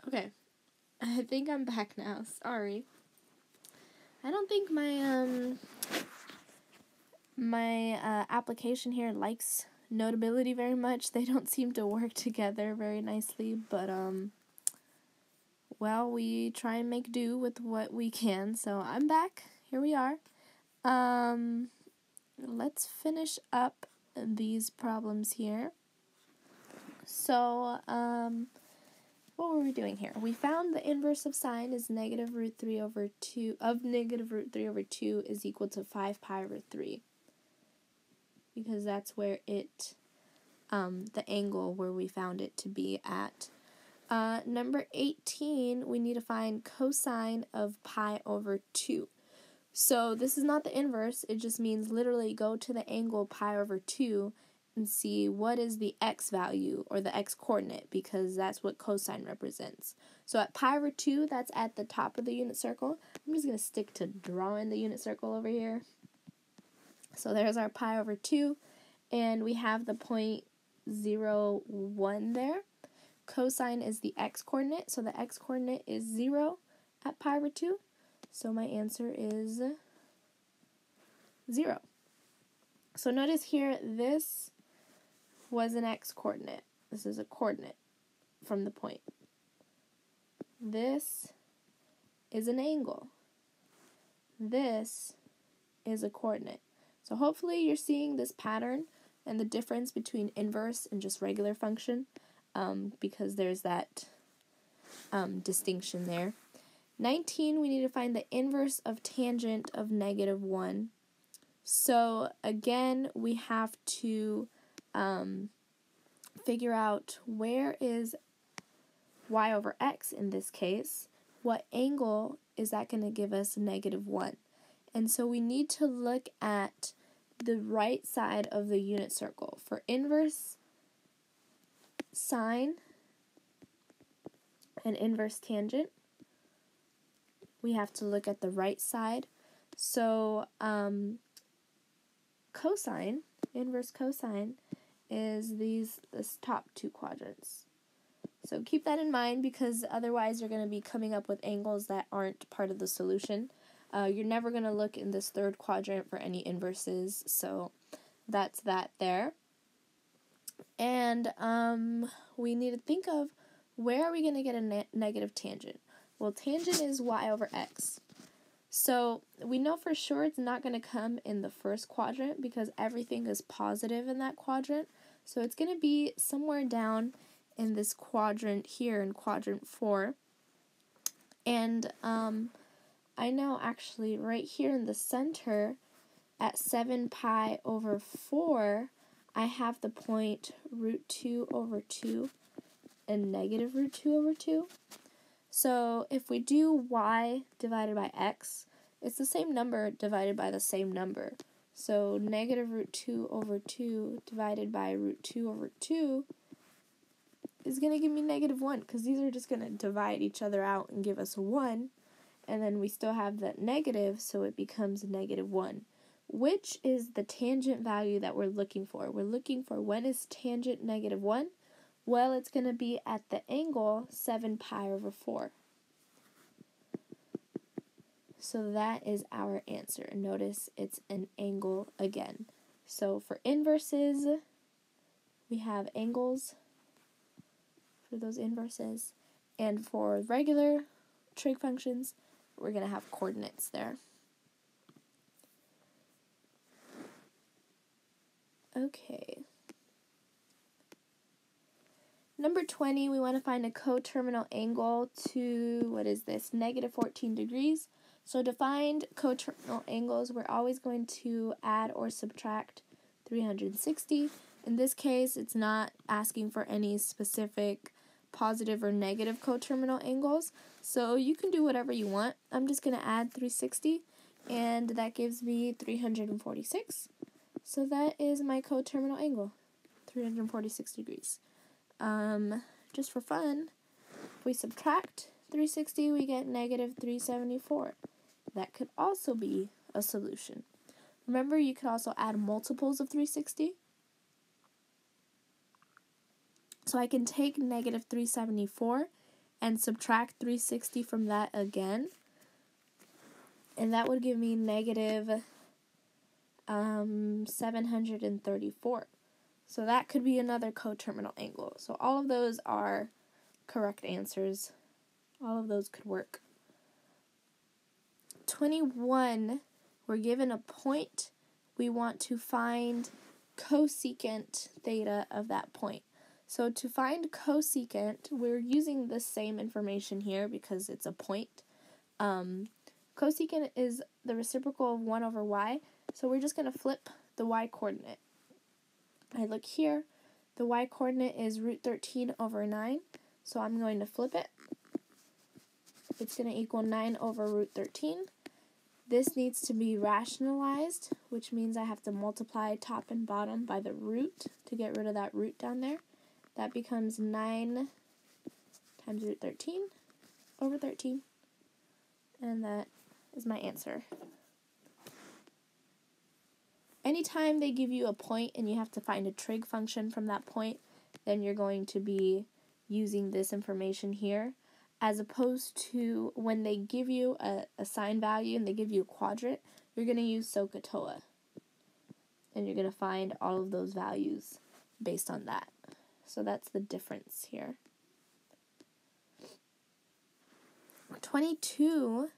Okay, I think I'm back now. Sorry. I don't think my application here likes Notability very much. They don't seem to work together very nicely, but well, we try and make do with what we can. So I'm back. Here we are. Let's finish up these problems here. So, what were we doing here? We found the inverse of sine is negative root 3 over 2, of negative root 3 over 2 is equal to 5 pi over 3. Because that's where it, the angle where we found it to be at. Number 18, we need to find cosine of pi over 2. So this is not the inverse, it just means literally go to the angle pi over 2 and see what is the x value, or the x coordinate, because that's what cosine represents. So at pi over 2, that's at the top of the unit circle. I'm just going to stick to drawing the unit circle over here. So there's our pi over 2, and we have the point 0, 1 there. Cosine is the x coordinate, so the x coordinate is 0 at pi over 2. So my answer is 0. So notice here, this was an x coordinate. This is a coordinate from the point. This is an angle. This is a coordinate. So hopefully you're seeing this pattern and the difference between inverse and just regular function, because there's that distinction there. 19, we need to find the inverse of tangent of negative 1. So again, we have to figure out where is y over x in this case. What angle is that going to give us negative 1? And so we need to look at the right side of the unit circle. For inverse sine and inverse tangent, we have to look at the right side. So cosine, inverse cosine, is this top two quadrants. So keep that in mind, because otherwise you're going to be coming up with angles that aren't part of the solution. You're never going to look in this third quadrant for any inverses, so that's that there. And we need to think of, where are we going to get a negative tangent? Well, tangent is y over x. So we know for sure it's not going to come in the first quadrant, because everything is positive in that quadrant. So it's going to be somewhere down in this quadrant here, in quadrant 4. And I know actually right here in the center at 7 pi over 4, I have the point root 2 over 2 and negative root 2 over 2. So if we do y divided by x, it's the same number divided by the same number. So negative root 2 over 2 divided by root 2 over 2 is going to give me negative 1, because these are just going to divide each other out and give us a 1. And then we still have that negative, so it becomes negative 1. Which is the tangent value that we're looking for? We're looking for, when is tangent negative 1? Well, it's going to be at the angle 7 pi over 4. So that is our answer. Notice it's an angle again. So for inverses, we have angles for those inverses. And for regular trig functions, we're going to have coordinates there. Okay. Number 20, we want to find a coterminal angle to, what is this, negative 14 degrees. So to find coterminal angles, we're always going to add or subtract 360. In this case, it's not asking for any specific positive or negative coterminal angles, so you can do whatever you want. I'm just going to add 360, and that gives me 346. So that is my coterminal angle, 346 degrees. Just for fun, if we subtract 360, we get negative 374. That could also be a solution. Remember, you could also add multiples of 360. So I can take negative 374 and subtract 360 from that again. And that would give me negative 734. So that could be another coterminal angle. So all of those are correct answers. All of those could work. 21, we're given a point. We want to find cosecant theta of that point. So to find cosecant, we're using the same information here because it's a point. Cosecant is the reciprocal of 1 over y, so we're just going to flip the y coordinate. I look here, the y coordinate is root 13 over 9, so I'm going to flip it. It's going to equal 9 over root 13. This needs to be rationalized, which means I have to multiply top and bottom by the root to get rid of that root down there. That becomes 9 times root 13 over 13. And that is my answer. Anytime they give you a point and you have to find a trig function from that point, then you're going to be using this information here, as opposed to when they give you a sign value and they give you a quadrant, you're going to use SOHCAHTOA. And you're going to find all of those values based on that. So that's the difference here. 22,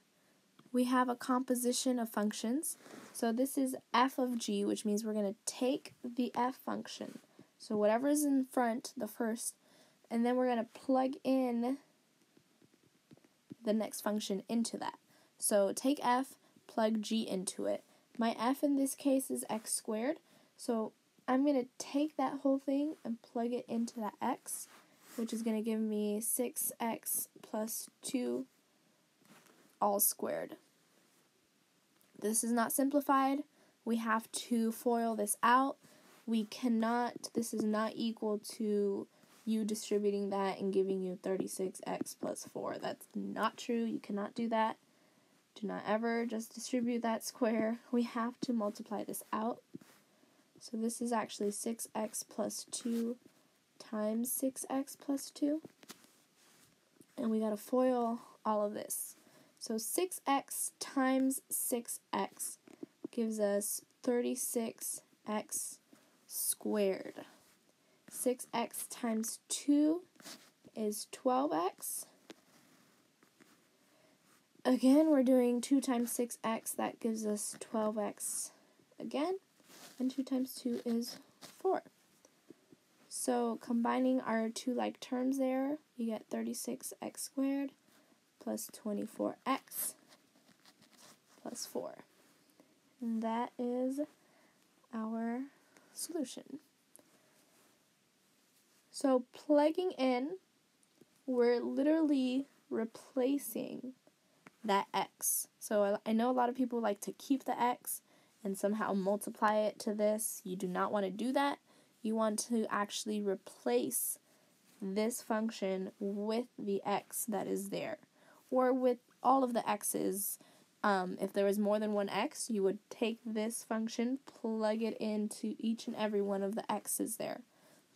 we have a composition of functions. So this is f of g, which means we're going to take the f function. So whatever is in front, the first, and then we're going to plug in the next function into that. So take f, plug g into it. My f in this case is x squared. So I'm going to take that whole thing and plug it into that x, which is going to give me 6x plus 2 all squared. This is not simplified. We have to FOIL this out. We cannot, this is not equal to you distributing that and giving you 36x plus 4. That's not true. You cannot do that. Do not ever just distribute that square. We have to multiply this out. So this is actually 6x plus 2 times 6x plus 2. And we got to FOIL all of this. So 6x times 6x gives us 36x squared. 6x times 2 is 12x. Again, we're doing 2 times 6x. That gives us 12x again. And 2 times 2 is 4. So combining our two like terms there, you get 36x squared plus 24x plus 4. And that is our solution. So plugging in, we're literally replacing that x. So I know a lot of people like to keep the x and somehow multiply it to this. You do not want to do that. You want to actually replace this function with the x that is there, or with all of the x's. If there was more than one x, you would take this function, plug it into each and every one of the x's there.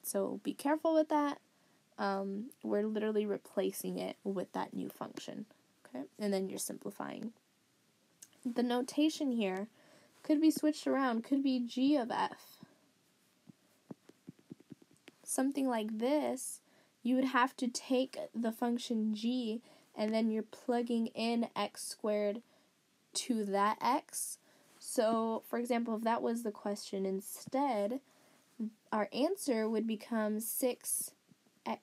So be careful with that. We're literally replacing it with that new function. Okay, and then you're simplifying. The notation here could be switched around, could be g of f. Something like this, you would have to take the function g and then you're plugging in x squared to that x. So, for example, if that was the question instead, our answer would become 6x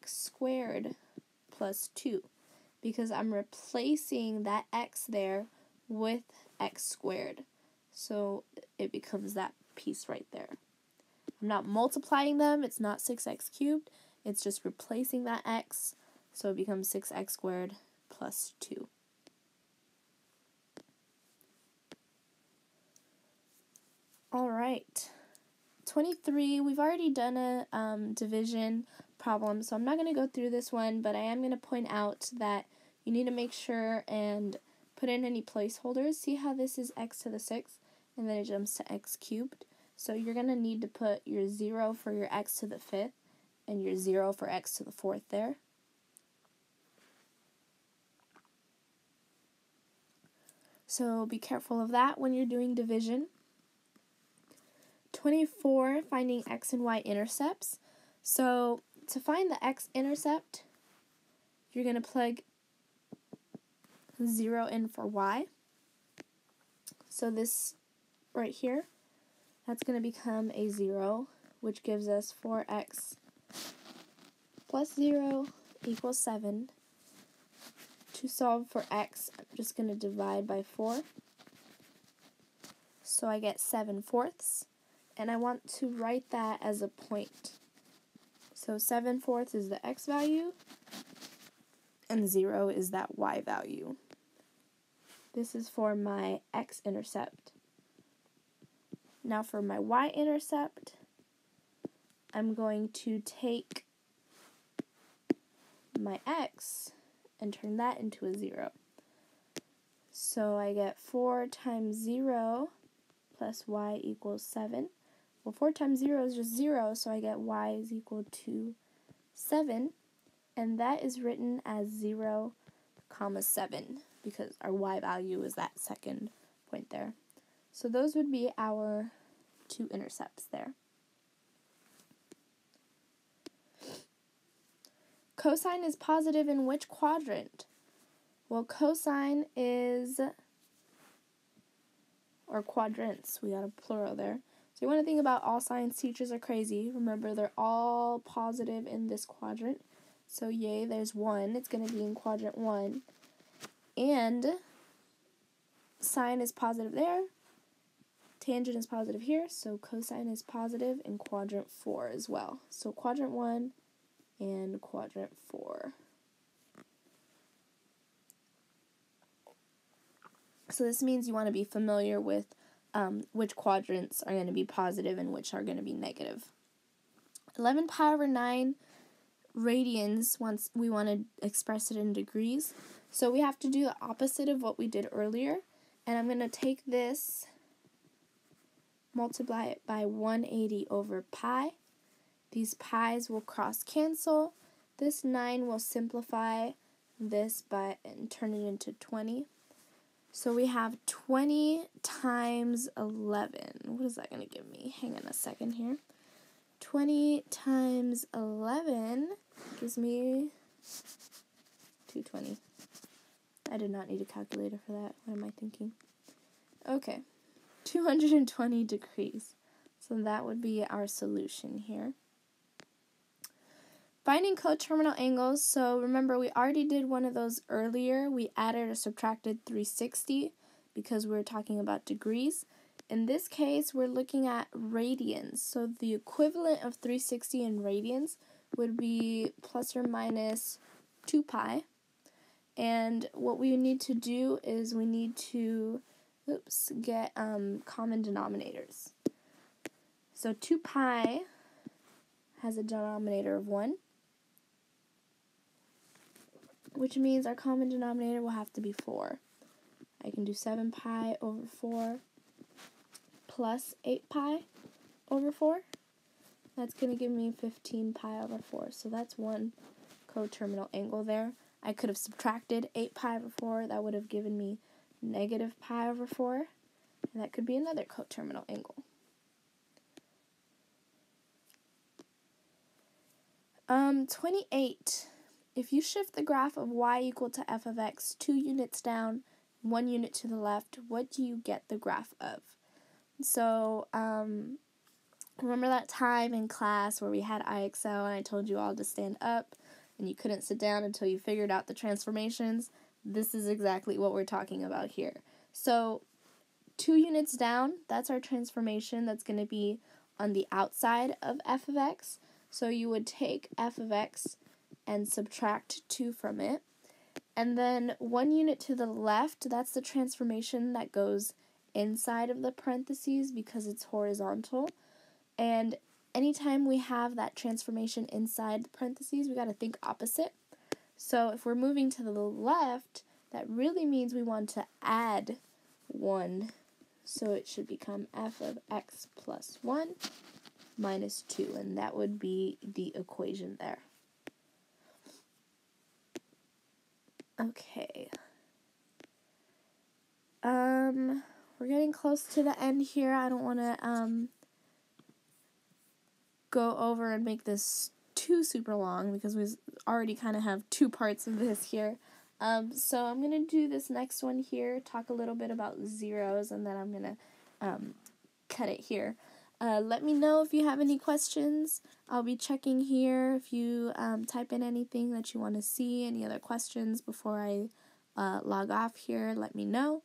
squared plus 2, because I'm replacing that x there with x squared. So it becomes that piece right there. I'm not multiplying them. It's not 6x cubed. It's just replacing that x. So it becomes 6x squared plus 2. All right. 23, we've already done a division problem, so I'm not going to go through this one, but I am going to point out that you need to make sure and put in any placeholders. See how this is x to the 6th, and then it jumps to x cubed. So you're going to need to put your 0 for your x to the 5th, and your 0 for x to the 4th there. So be careful of that when you're doing division. 24, finding x and y intercepts. So to find the x-intercept, you're going to plug 0 in for y. So this right here, that's going to become a 0, which gives us 4x plus 0 equals 7. To solve for x, I'm just going to divide by 4. So I get 7/4, and I want to write that as a point. So 7/4 is the x value, and 0 is that y value. This is for my x-intercept. Now for my y-intercept, I'm going to take my x and turn that into a 0. So I get 4 times 0 plus y equals 7. Well, 4 times 0 is just 0, so I get y is equal to 7. And that is written as 0, 7, because our y value is that second point there. So those would be our two intercepts there. Cosine is positive in which quadrant? Well, cosine is, or quadrants, we got a plural there. So you want to think about all science teachers are crazy. Remember, they're all positive in this quadrant. So yay, there's 1. It's going to be in quadrant 1. And sine is positive there. Tangent is positive here. So cosine is positive in quadrant 4 as well. So quadrant 1 and quadrant 4. So this means you want to be familiar with which quadrants are going to be positive and which are going to be negative. 11 pi over 9 radians, once we want to express it in degrees. So we have to do the opposite of what we did earlier. And I'm going to take this, multiply it by 180 over pi. These pi's will cross cancel. This 9 will simplify this and turn it into 20. So we have 20 times 11. What is that going to give me? Hang on a second here. 20 times 11 gives me 220. I did not need a calculator for that. What am I thinking? Okay, 220 degrees. So that would be our solution here. Finding coterminal angles. So remember, we already did one of those earlier. We added or subtracted 360 because we're talking about degrees. In this case, we're looking at radians. So the equivalent of 360 in radians would be plus or minus 2 pi. And what we need to do is we need to get common denominators. So 2 pi has a denominator of 1, which means our common denominator will have to be 4. I can do 7 pi over 4 plus 8 pi over 4. That's going to give me 15 pi over 4. So that's one coterminal angle there. I could have subtracted 8 pi over 4. That would have given me negative pi over 4. And that could be another coterminal angle. 28. If you shift the graph of y equal to f of x 2 units down, 1 unit to the left, what do you get the graph of? So, remember that time in class where we had IXL and I told you all to stand up and you couldn't sit down until you figured out the transformations? This is exactly what we're talking about here. So, 2 units down, that's our transformation that's going to be on the outside of f of x. So you would take f of x and subtract 2 from it. And then 1 unit to the left, that's the transformation that goes inside of the parentheses because it's horizontal. And anytime we have that transformation inside the parentheses, we got to think opposite. So if we're moving to the left, that really means we want to add 1. So it should become f of x plus 1 minus 2, and that would be the equation there. Okay. We're getting close to the end here. I don't want to go over and make this too super long because we already kind of have 2 parts of this here. So I'm going to do this next one here, talk a little bit about zeros, and then I'm going to cut it here. Let me know if you have any questions. I'll be checking here if you type in anything that you want to see, any other questions before I log off here, let me know.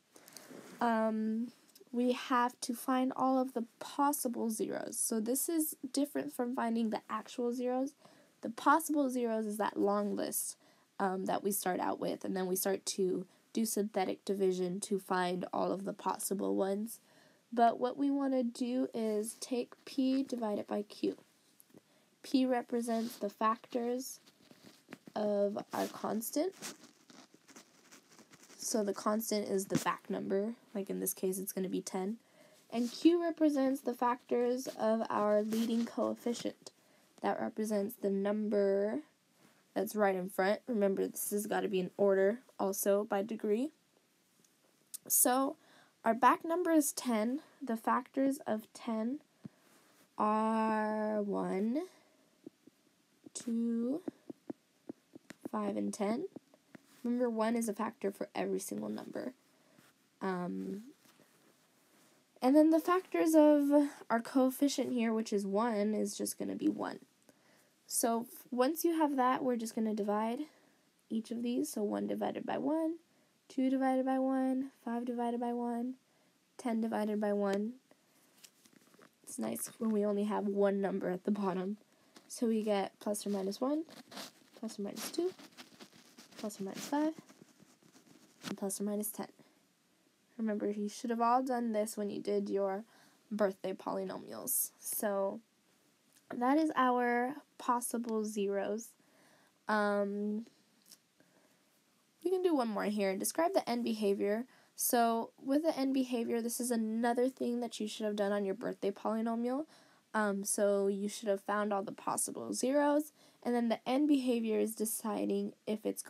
We have to find all of the possible zeros. So this is different from finding the actual zeros. The possible zeros is that long list that we start out with, and then we start to do synthetic division to find all of the possible ones. But what we want to do is take P, divide it by Q. P represents the factors of our constant. So the constant is the back number, like in this case it's going to be 10. And Q represents the factors of our leading coefficient. That represents the number that's right in front. Remember, this has got to be in order also by degree. So our back number is 10. The factors of 10 are 1, 2, 5, and 10. Remember, 1 is a factor for every single number. And then the factors of our coefficient here, which is 1, is just going to be 1. So once you have that, we're just going to divide each of these. So 1 divided by 1, 2 divided by 1, 5 divided by 1, 10 divided by 1. It's nice when we only have one number at the bottom. So we get plus or minus 1, plus or minus 2, plus or minus 5, and plus or minus 10. Remember, you should have all done this when you did your birthday polynomials. So that is our possible zeros. We can do one more here. Describe the end behavior. So with the end behavior, this is another thing that you should have done on your birthday polynomial. So you should have found all the possible zeros, and then the end behavior is deciding if it's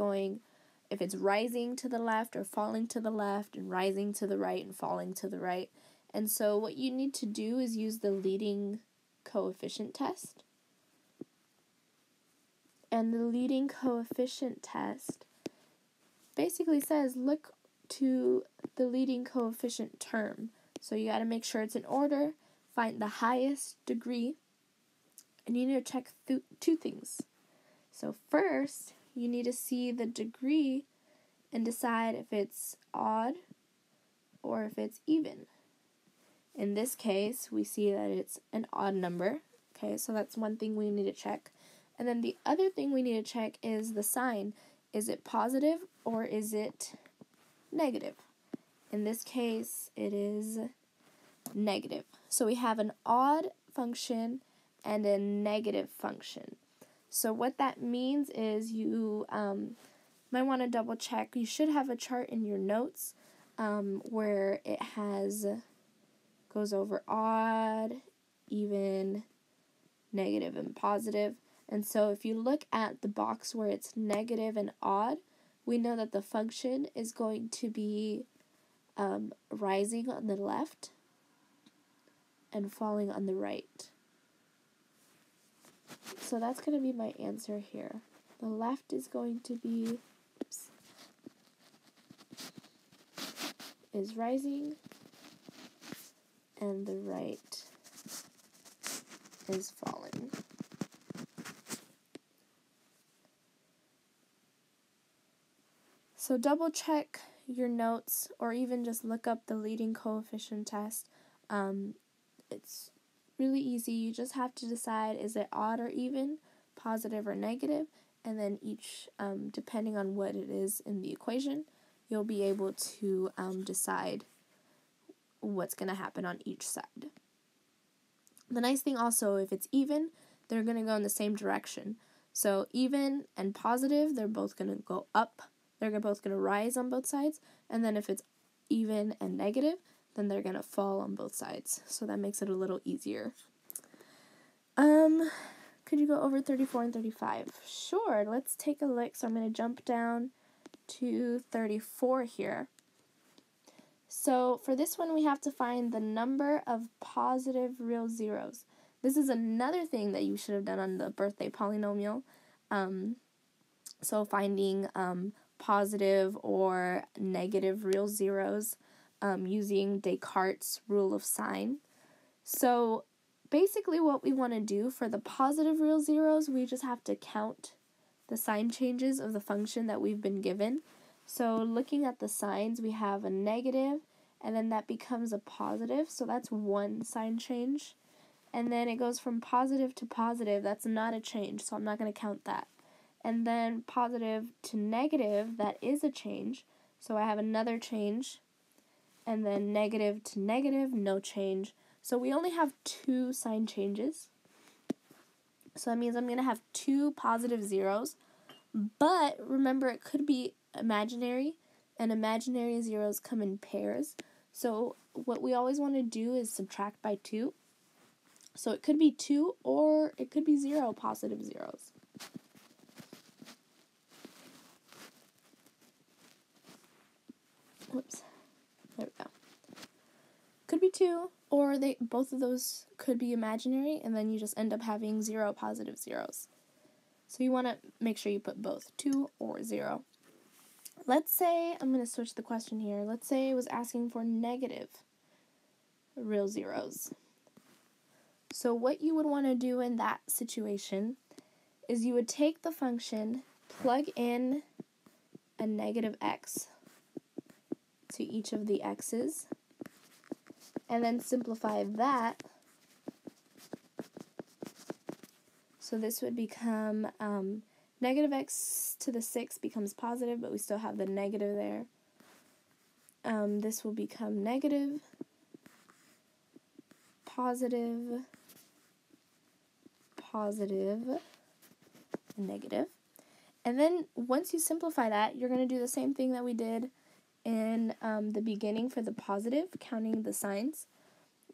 rising to the left or falling to the left, and rising to the right and falling to the right. And so what you need to do is use the leading coefficient test. And the leading coefficient test basically says look to the leading coefficient term. So you got to make sure it's in order, find the highest degree, and you need to check 2 things. So first, you need to see the degree and decide if it's odd or if it's even. In this case, we see that it's an odd number. Okay, so that's one thing we need to check. And then the other thing we need to check is the sign. Is it positive or is it negative? In this case, it is negative. So we have an odd function and a negative function. So what that means is you might want to double check. You should have a chart in your notes where it goes over odd, even, negative, and positive. And so if you look at the box where it's negative and odd, we know that the function is going to be rising on the left and falling on the right. So that's going to be my answer here. The left is going to be is rising, and the right is falling. So double check your notes, or even just look up the leading coefficient test. It's really easy. You just have to decide, is it odd or even, positive or negative, and then each, depending on what it is in the equation, you'll be able to decide what's going to happen on each side. The nice thing also, if it's even, they're going to go in the same direction. So even and positive, they're both going to go up. They're both going to rise on both sides. And then if it's even and negative, then they're going to fall on both sides. So that makes it a little easier. Could you go over 34 and 35? Sure, let's take a look. So I'm going to jump down to 34 here. So for this one, we have to find the number of positive real zeros. This is another thing that you should have done on the birthday polynomial. So finding positive or negative real zeros using Descartes' rule of sign. So basically what we want to do for the positive real zeros, we just have to count the sign changes of the function that we've been given. So looking at the signs, we have a negative, and then that becomes a positive, so that's one sign change. And then it goes from positive to positive, that's not a change, so I'm not going to count that. And then positive to negative, that is a change, so I have another change. And then negative to negative, no change. So we only have two sign changes. So that means I'm going to have two positive zeros. But remember, it could be imaginary, and imaginary zeros come in pairs. So what we always want to do is subtract by 2. So it could be 2 or it could be 0 positive zeros. Whoops. There we go. Could be 2, or both of those could be imaginary, and then you just end up having 0 positive zeros. So you want to make sure you put both, 2 or 0. Let's say, I'm going to switch the question here. Let's say it was asking for negative real zeros. So what you would want to do in that situation is you would take the function, plug in a negative x to each of the x's, and then simplify that. So this would become negative x to the 6 becomes positive, but we still have the negative there. This will become negative, positive, positive, negative. And then once you simplify that, you're going to do the same thing that we did in the beginning for the positive, counting the signs.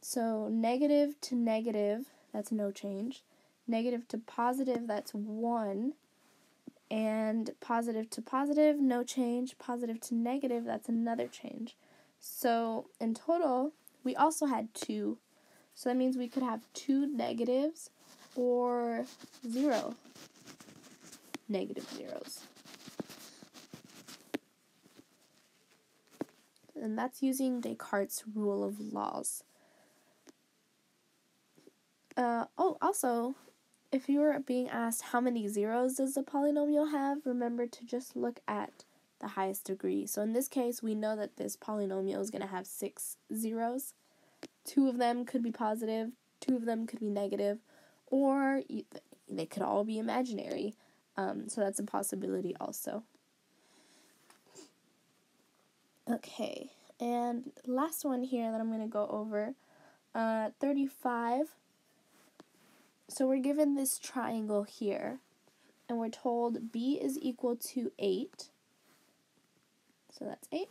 So negative to negative, that's no change. Negative to positive, that's 1. And positive to positive, no change. Positive to negative, that's another change. So in total, we also had 2. So that means we could have 2 negatives or 0 negative zeros. And that's using Descartes' rule of laws. Also, if you were being asked how many zeros does the polynomial have, remember to just look at the highest degree. So in this case, we know that this polynomial is going to have 6 zeros. 2 of them could be positive, 2 of them could be negative, or they could all be imaginary. So that's a possibility also. Okay, and last one here that I'm going to go over, 35. So we're given this triangle here, and we're told B is equal to 8, so that's 8,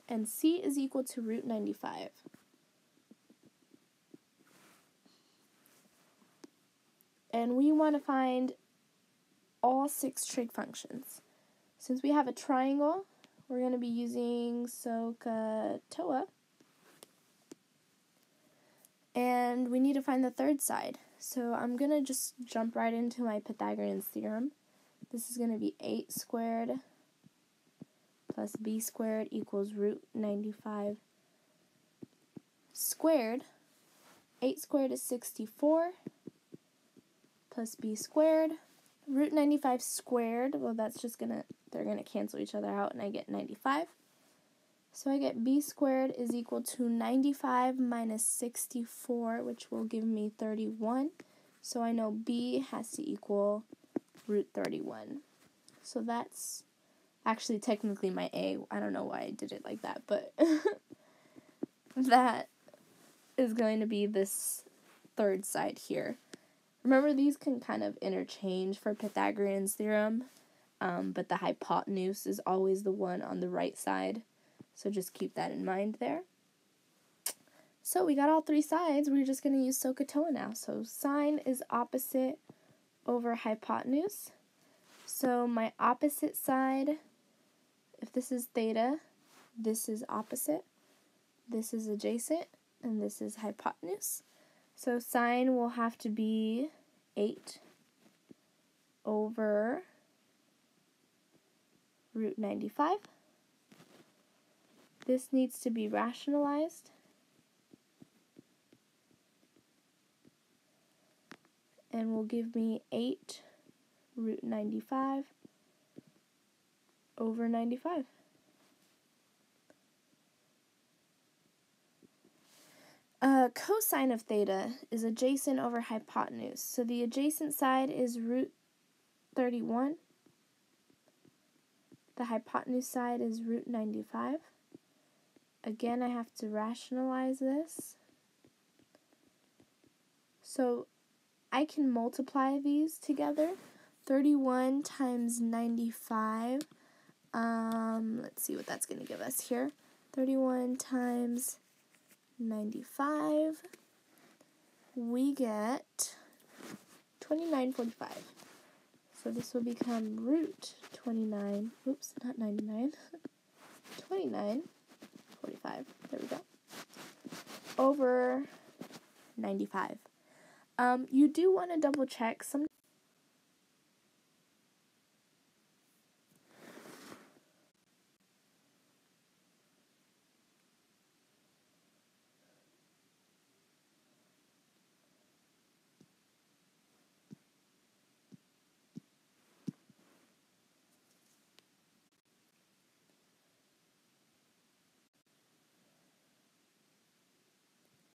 and C is equal to root 95. And we want to find all 6 trig functions. Since we have a triangle, we're going to be using SOHCAHTOA, and we need to find the third side. So I'm going to just jump right into my Pythagorean theorem. This is going to be 8 squared plus b squared equals root 95 squared. 8 squared is 64 plus b squared. Root 95 squared, well, that's just they're going to cancel each other out, and I get 95. So I get b squared is equal to 95 minus 64, which will give me 31. So I know b has to equal root 31. So that's actually technically my a. I don't know why I did it like that, but that is going to be this third side here. Remember, these can kind of interchange for Pythagorean's theorem, but the hypotenuse is always the one on the right side. So just keep that in mind there. So we got all 3 sides. We're just going to use SOHCAHTOA now. So sine is opposite over hypotenuse. So my opposite side, if this is theta, this is opposite. this is adjacent, and this is hypotenuse. So sine will have to be 8 over root 95. This needs to be rationalized. And will give me 8 root 95 over 95. Cosine of theta is adjacent over hypotenuse. So the adjacent side is root 31. The hypotenuse side is root 95. Again, I have to rationalize this. So I can multiply these together. 31 times 95. Let's see what that's going to give us here. 31 times 95. We get 2945. So this will become root 29. Oops, not 99. 2945. There we go. Over 95. You do want to double check.